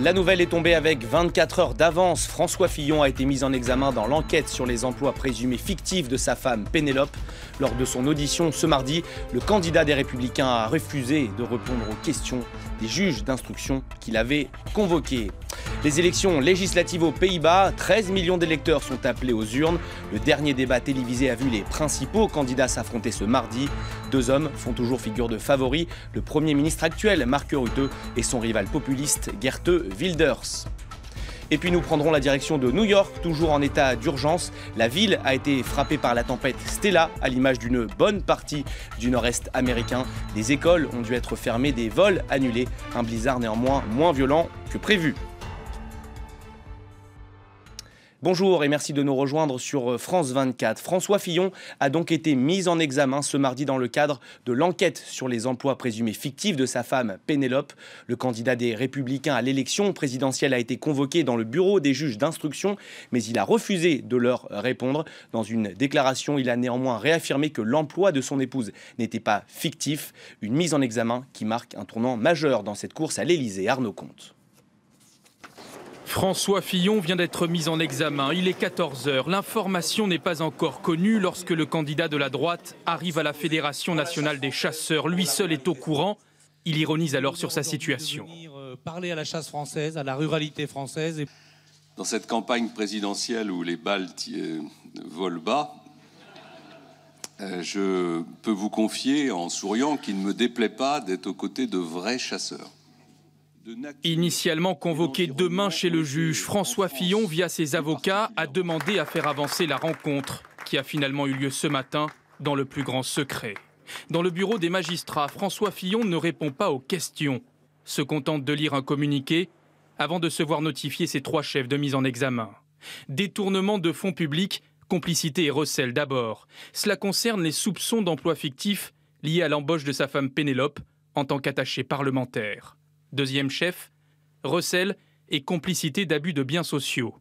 La nouvelle est tombée avec 24 heures d'avance. François Fillon a été mis en examen dans l'enquête sur les emplois présumés fictifs de sa femme Pénélope. Lors de son audition ce mardi, le candidat des Républicains a refusé de répondre aux questions des juges d'instruction qu'il avait convoqués. Les élections législatives aux Pays-Bas, 13 millions d'électeurs sont appelés aux urnes. Le dernier débat télévisé a vu les principaux candidats s'affronter ce mardi. Deux hommes font toujours figure de favoris, le Premier ministre actuel, Mark Rutte, et son rival populiste, Geert Wilders. Et puis nous prendrons la direction de New York, toujours en état d'urgence. La ville a été frappée par la tempête Stella, à l'image d'une bonne partie du nord-est américain. Des écoles ont dû être fermées, des vols annulés. Un blizzard néanmoins moins violent que prévu. Bonjour et merci de nous rejoindre sur France 24. François Fillon a donc été mis en examen ce mardi dans le cadre de l'enquête sur les emplois présumés fictifs de sa femme Pénélope. Le candidat des Républicains à l'élection présidentielle a été convoqué dans le bureau des juges d'instruction, mais il a refusé de leur répondre. Dans une déclaration, il a néanmoins réaffirmé que l'emploi de son épouse n'était pas fictif. Une mise en examen qui marque un tournant majeur dans cette course à l'Élysée. Arnaud Comte. François Fillon vient d'être mis en examen. Il est 14 h. L'information n'est pas encore connue lorsque le candidat de la droite arrive à la Fédération nationale des chasseurs. Lui seul est au courant. Il ironise alors sur sa situation. Parler à la chasse française, à la ruralité française. Dans cette campagne présidentielle où les balles volent bas, je peux vous confier en souriant qu'il ne me déplaît pas d'être aux côtés de vrais chasseurs. Initialement convoqué demain chez le juge, François Fillon, via ses avocats, a demandé à faire avancer la rencontre, qui a finalement eu lieu ce matin dans le plus grand secret. Dans le bureau des magistrats, François Fillon ne répond pas aux questions, se contente de lire un communiqué avant de se voir notifier ses 3 chefs de mise en examen. Détournement de fonds publics, complicité et recel d'abord. Cela concerne les soupçons d'emploi fictif liés à l'embauche de sa femme Pénélope en tant qu'attaché parlementaire. Deuxième chef, recel et complicité d'abus de biens sociaux.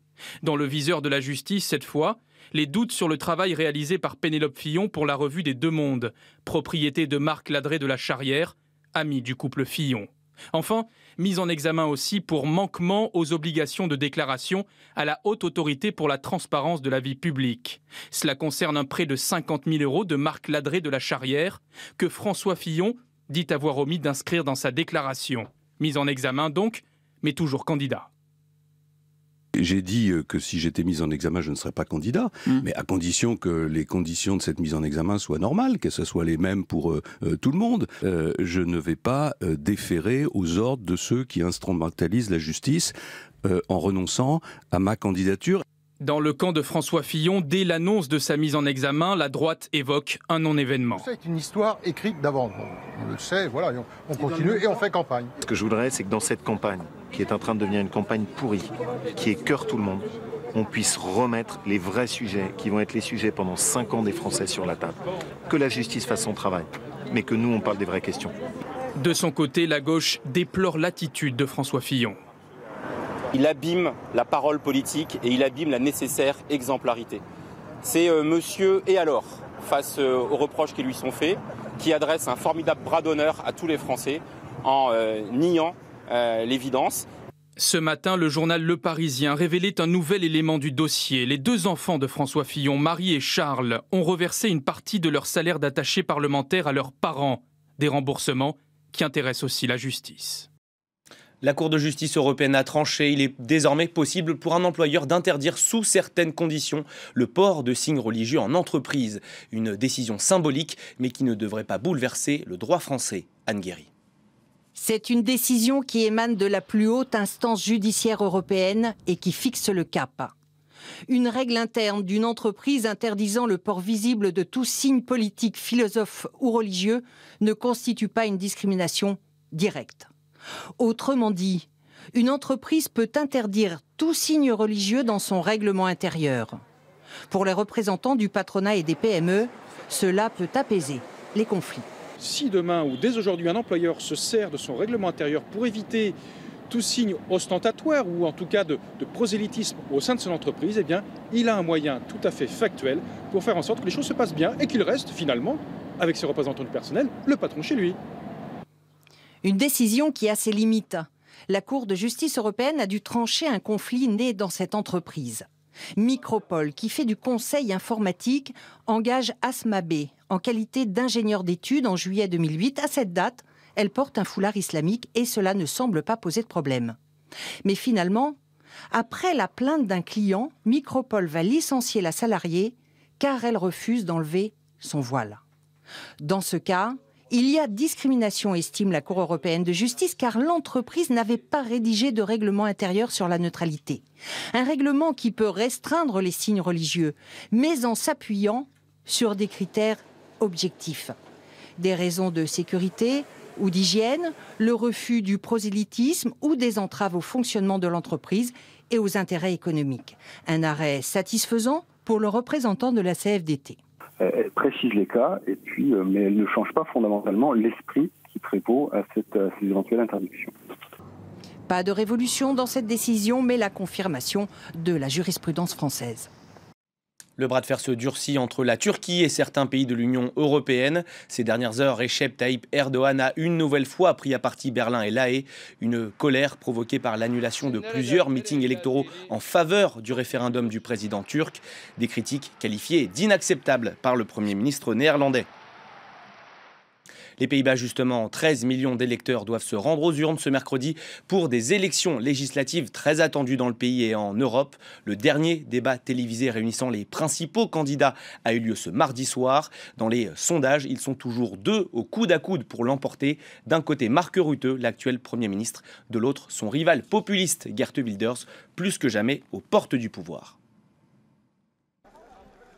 Dans le viseur de la justice, cette fois, les doutes sur le travail réalisé par Pénélope Fillon pour la revue des Deux Mondes, propriété de Marc Ladré de la Charrière, ami du couple Fillon. Enfin, mise en examen aussi pour manquement aux obligations de déclaration à la Haute Autorité pour la transparence de la vie publique. Cela concerne un prêt de 50 000 € de Marc Ladré de la Charrière que François Fillon dit avoir omis d'inscrire dans sa déclaration. Mise en examen donc, mais toujours candidat. J'ai dit que si j'étais mis en examen, je ne serais pas candidat, mais à condition que les conditions de cette mise en examen soient normales, que ce soit les mêmes pour tout le monde. Je ne vais pas déférer aux ordres de ceux qui instrumentalisent la justice en renonçant à ma candidature. Dans le camp de François Fillon, dès l'annonce de sa mise en examen, la droite évoque un non-événement. C'est une histoire écrite d'avance. On le sait, voilà, on continue et on fait campagne. Ce que je voudrais, c'est que dans cette campagne, qui est en train de devenir une campagne pourrie, qui écœure tout le monde, on puisse remettre les vrais sujets, qui vont être les sujets pendant 5 ans des Français sur la table. Que la justice fasse son travail, mais que nous, on parle des vraies questions. De son côté, la gauche déplore l'attitude de François Fillon. Il abîme la parole politique et il abîme la nécessaire exemplarité. C'est monsieur et alors, face aux reproches qui lui sont faits, qui adresse un formidable bras d'honneur à tous les Français en niant l'évidence. Ce matin, le journal Le Parisien révélait un nouvel élément du dossier. Les 2 enfants de François Fillon, Marie et Charles, ont reversé une partie de leur salaire d'attaché parlementaire à leurs parents. Des remboursements qui intéressent aussi la justice. La Cour de justice européenne a tranché. Il est désormais possible pour un employeur d'interdire sous certaines conditions le port de signes religieux en entreprise. Une décision symbolique, mais qui ne devrait pas bouleverser le droit français. Anne Guéry. C'est une décision qui émane de la plus haute instance judiciaire européenne et qui fixe le cap. Une règle interne d'une entreprise interdisant le port visible de tout signe politique, philosophe ou religieux ne constitue pas une discrimination directe. Autrement dit, une entreprise peut interdire tout signe religieux dans son règlement intérieur. Pour les représentants du patronat et des PME, cela peut apaiser les conflits. Si demain ou dès aujourd'hui un employeur se sert de son règlement intérieur pour éviter tout signe ostentatoire ou en tout cas de prosélytisme au sein de son entreprise, eh bien, il a un moyen tout à fait factuel pour faire en sorte que les choses se passent bien et qu'il reste finalement, avec ses représentants du personnel, le patron chez lui. Une décision qui a ses limites. la Cour de justice européenne a dû trancher un conflit né dans cette entreprise. Micropole, qui fait du conseil informatique, engage Asma B en qualité d'ingénieur d'études en juillet 2008. À cette date, elle porte un foulard islamique et cela ne semble pas poser de problème. Mais finalement, après la plainte d'un client, Micropole va licencier la salariée car elle refuse d'enlever son voile. Dans ce cas, il y a discrimination, estime la Cour européenne de justice, car l'entreprise n'avait pas rédigé de règlement intérieur sur la neutralité. Un règlement qui peut restreindre les signes religieux, mais en s'appuyant sur des critères objectifs. Des raisons de sécurité ou d'hygiène, le refus du prosélytisme ou des entraves au fonctionnement de l'entreprise et aux intérêts économiques. Un arrêt satisfaisant pour le représentant de la CFDT. Elle précise les cas, et puis, mais elle ne change pas fondamentalement l'esprit qui prévaut à ces éventuelles interdictions. Pas de révolution dans cette décision, mais la confirmation de la jurisprudence française. Le bras de fer se durcit entre la Turquie et certains pays de l'Union européenne. Ces dernières heures, Recep Tayyip Erdogan a une nouvelle fois pris à partie Berlin et La Haye. Une colère provoquée par l'annulation de plusieurs meetings électoraux en faveur du référendum du président turc. Des critiques qualifiées d'inacceptables par le Premier ministre néerlandais. Les Pays-Bas, justement, 13 millions d'électeurs doivent se rendre aux urnes ce mercredi pour des élections législatives très attendues dans le pays et en Europe. Le dernier débat télévisé réunissant les principaux candidats a eu lieu ce mardi soir. Dans les sondages, ils sont toujours deux au coude à coude pour l'emporter. D'un côté, Mark Rutte, l'actuel Premier ministre. De l'autre, son rival populiste, Geert Wilders, plus que jamais aux portes du pouvoir.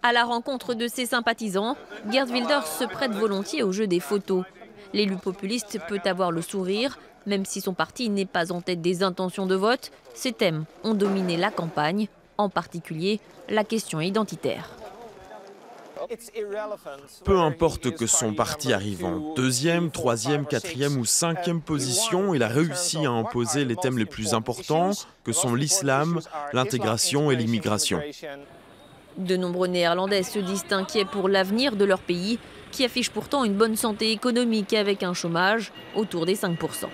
À la rencontre de ses sympathisants, Geert Wilders se prête volontiers au jeu des photos. L'élu populiste peut avoir le sourire, même si son parti n'est pas en tête des intentions de vote. Ces thèmes ont dominé la campagne, en particulier la question identitaire. Peu importe que son parti arrive en deuxième, troisième, quatrième ou cinquième position, il a réussi à imposer les thèmes les plus importants, que sont l'islam, l'intégration et l'immigration. De nombreux Néerlandais se disent inquiets pour l'avenir de leur pays, qui affiche pourtant une bonne santé économique avec un chômage autour des 5%.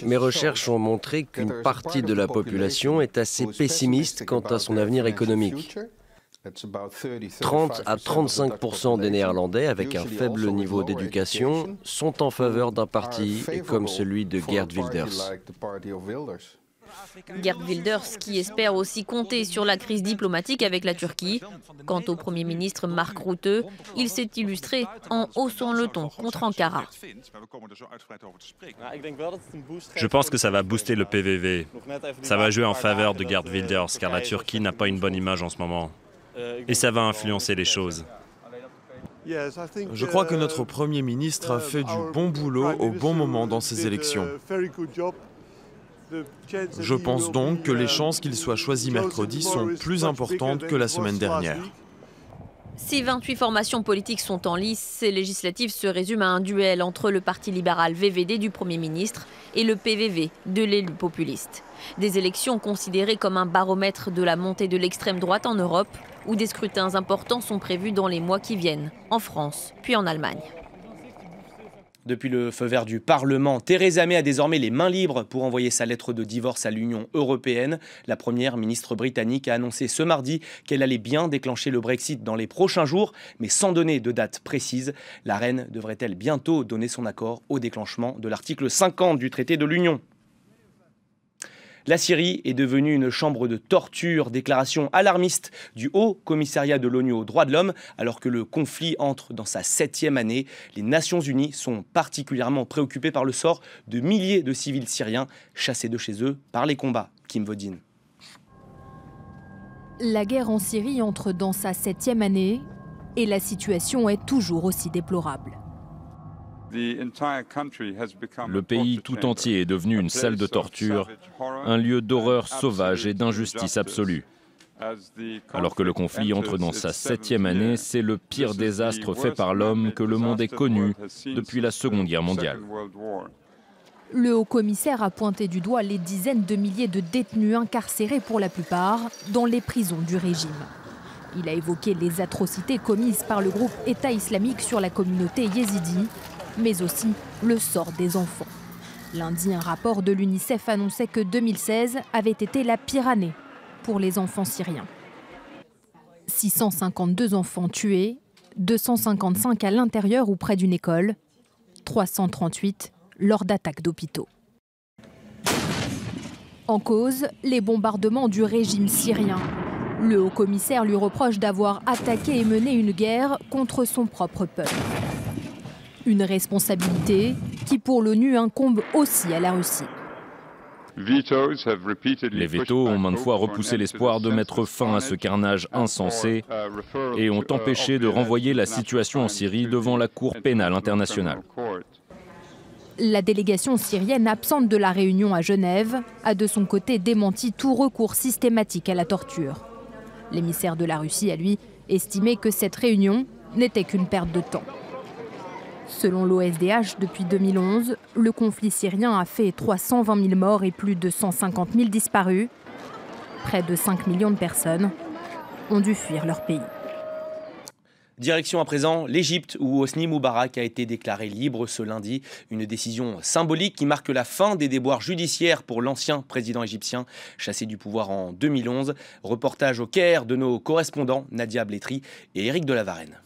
Mes recherches ont montré qu'une partie de la population est assez pessimiste quant à son avenir économique. 30 à 35% des Néerlandais avec un faible niveau d'éducation sont en faveur d'un parti comme celui de Geert Wilders. Geert Wilders qui espère aussi compter sur la crise diplomatique avec la Turquie. Quant au Premier ministre Mark Rutte, il s'est illustré en haussant le ton contre Ankara. Je pense que ça va booster le PVV. Ça va jouer en faveur de Geert Wilders car la Turquie n'a pas une bonne image en ce moment. Et ça va influencer les choses. Je crois que notre Premier ministre a fait du bon boulot au bon moment dans ces élections. Je pense donc que les chances qu'il soit choisi mercredi sont plus importantes que la semaine dernière. Si 28 formations politiques sont en lice, ces législatives se résument à un duel entre le parti libéral VVD du Premier ministre et le PVV de l'élu populiste. Des élections considérées comme un baromètre de la montée de l'extrême droite en Europe, où des scrutins importants sont prévus dans les mois qui viennent, en France puis en Allemagne. Depuis le feu vert du Parlement, Theresa May a désormais les mains libres pour envoyer sa lettre de divorce à l'Union européenne. La première ministre britannique a annoncé ce mardi qu'elle allait bien déclencher le Brexit dans les prochains jours, mais sans donner de date précise. La reine devrait-elle bientôt donner son accord au déclenchement de l'article 50 du traité de l'Union ? La Syrie est devenue une chambre de torture, déclaration alarmiste du Haut Commissariat de l'ONU aux droits de l'homme, alors que le conflit entre dans sa 7e année. Les Nations Unies sont particulièrement préoccupées par le sort de milliers de civils syriens chassés de chez eux par les combats. Kim Vodin. La guerre en Syrie entre dans sa 7e année et la situation est toujours aussi déplorable. Le pays tout entier est devenu une salle de torture, un lieu d'horreur sauvage et d'injustice absolue. Alors que le conflit entre dans sa 7e année, c'est le pire désastre fait par l'homme que le monde ait connu depuis la Seconde Guerre mondiale. Le haut-commissaire a pointé du doigt les dizaines de milliers de détenus incarcérés pour la plupart dans les prisons du régime. Il a évoqué les atrocités commises par le groupe État islamique sur la communauté yézidi, mais aussi le sort des enfants. Lundi, un rapport de l'UNICEF annonçait que 2016 avait été la pire année pour les enfants syriens. 652 enfants tués, 255 à l'intérieur ou près d'une école, 338 lors d'attaques d'hôpitaux. En cause, les bombardements du régime syrien. Le haut-commissaire lui reproche d'avoir attaqué et mené une guerre contre son propre peuple. Une responsabilité qui, pour l'ONU, incombe aussi à la Russie. Les vétos ont maintes fois repoussé l'espoir de mettre fin à ce carnage insensé et ont empêché de renvoyer la situation en Syrie devant la Cour pénale internationale. La délégation syrienne absente de la réunion à Genève a de son côté démenti tout recours systématique à la torture. L'émissaire de la Russie a, lui, estimé que cette réunion n'était qu'une perte de temps. Selon l'OSDH, depuis 2011, le conflit syrien a fait 320 000 morts et plus de 150 000 disparus. Près de 5 millions de personnes ont dû fuir leur pays. Direction à présent l'Égypte, où Hosni Moubarak a été déclaré libre ce lundi. Une décision symbolique qui marque la fin des déboires judiciaires pour l'ancien président égyptien, chassé du pouvoir en 2011. Reportage au Caire de nos correspondants Nadia Blétry et Éric Delavarenne.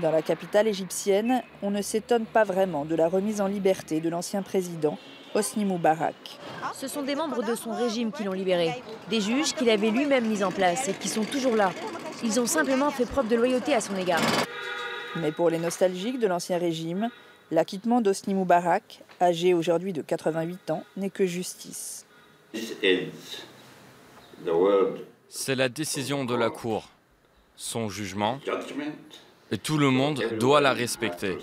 Dans la capitale égyptienne, on ne s'étonne pas vraiment de la remise en liberté de l'ancien président Hosni Moubarak. Ce sont des membres de son régime qui l'ont libéré, des juges qu'il avait lui-même mis en place et qui sont toujours là. Ils ont simplement fait preuve de loyauté à son égard. Mais pour les nostalgiques de l'ancien régime, l'acquittement d'Hosni Moubarak, âgé aujourd'hui de 88 ans, n'est que justice. C'est la décision de la Cour, son jugement, et tout le monde doit la respecter.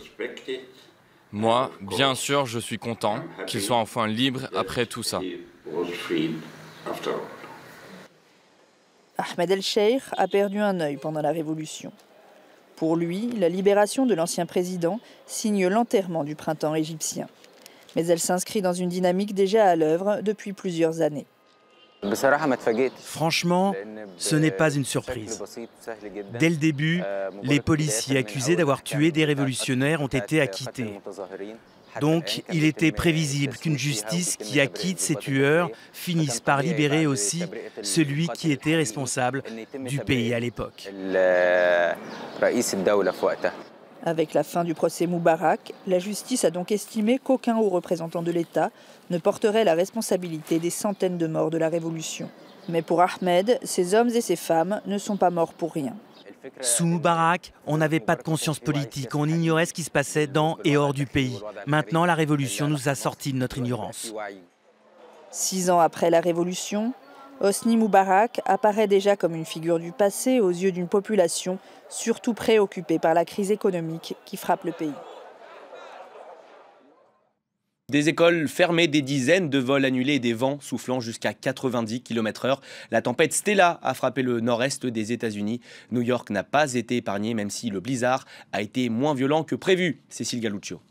Moi, bien sûr, je suis content qu'il soit enfin libre après tout ça. Ahmed El-Cheikh a perdu un œil pendant la Révolution. Pour lui, la libération de l'ancien président signe l'enterrement du printemps égyptien. Mais elle s'inscrit dans une dynamique déjà à l'œuvre depuis plusieurs années. Franchement, ce n'est pas une surprise. Dès le début, les policiers accusés d'avoir tué des révolutionnaires ont été acquittés. Donc, il était prévisible qu'une justice qui acquitte ces tueurs finisse par libérer aussi celui qui était responsable du pays à l'époque. Avec la fin du procès Moubarak, la justice a donc estimé qu'aucun haut représentant de l'État ne porterait la responsabilité des centaines de morts de la Révolution. Mais pour Ahmed, ces hommes et ces femmes ne sont pas morts pour rien. Sous Moubarak, on n'avait pas de conscience politique, on ignorait ce qui se passait dans et hors du pays. Maintenant, la Révolution nous a sortis de notre ignorance. 6 ans après la Révolution, Hosni Moubarak apparaît déjà comme une figure du passé aux yeux d'une population surtout préoccupée par la crise économique qui frappe le pays. Des écoles fermées, des dizaines de vols annulés et des vents soufflant jusqu'à 90 km/h. La tempête Stella a frappé le nord-est des États-Unis. New York n'a pas été épargné, même si le blizzard a été moins violent que prévu. Cécile Galluccio.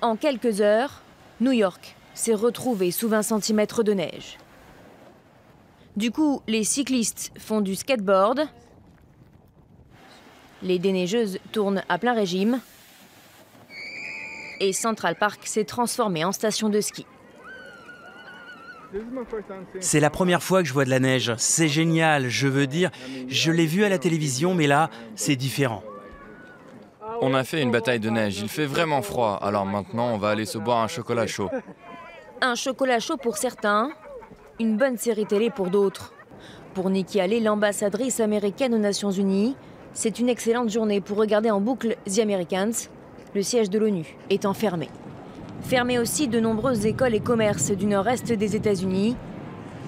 En quelques heures, New York s'est retrouvé sous 20 cm de neige. Du coup, les cyclistes font du skateboard. Les déneigeuses tournent à plein régime. Et Central Park s'est transformé en station de ski. C'est la première fois que je vois de la neige. C'est génial, je veux dire, je l'ai vu à la télévision, mais là, c'est différent. On a fait une bataille de neige, il fait vraiment froid, alors maintenant on va aller se boire un chocolat chaud. Un chocolat chaud pour certains, une bonne série télé pour d'autres. Pour Nikki Haley, l'ambassadrice américaine aux Nations Unies, c'est une excellente journée pour regarder en boucle The Americans, le siège de l'ONU étant fermé. Fermé aussi de nombreuses écoles et commerces du nord-est des États-Unis.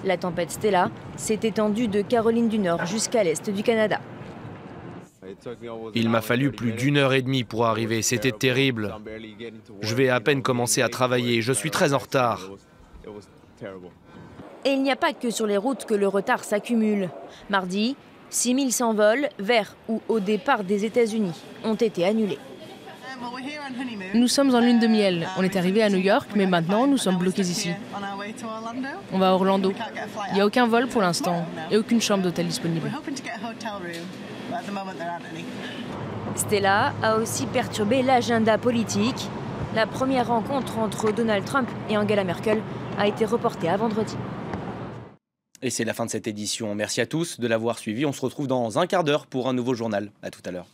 La tempête Stella s'est étendue de Caroline du Nord jusqu'à l'est du Canada. Il m'a fallu plus d'1h30 pour arriver, c'était terrible. Je vais à peine commencer à travailler, je suis très en retard. Et il n'y a pas que sur les routes que le retard s'accumule. Mardi, 6100 vols vers ou au départ des États-Unis ont été annulés. Nous sommes en lune de miel. On est arrivé à New York, mais maintenant nous sommes bloqués ici. On va à Orlando. Il n'y a aucun vol pour l'instant et aucune chambre d'hôtel disponible. Stella a aussi perturbé l'agenda politique. La première rencontre entre Donald Trump et Angela Merkel a été reportée à vendredi. Et c'est la fin de cette édition. Merci à tous de l'avoir suivi. On se retrouve dans un quart d'heure pour un nouveau journal. À tout à l'heure.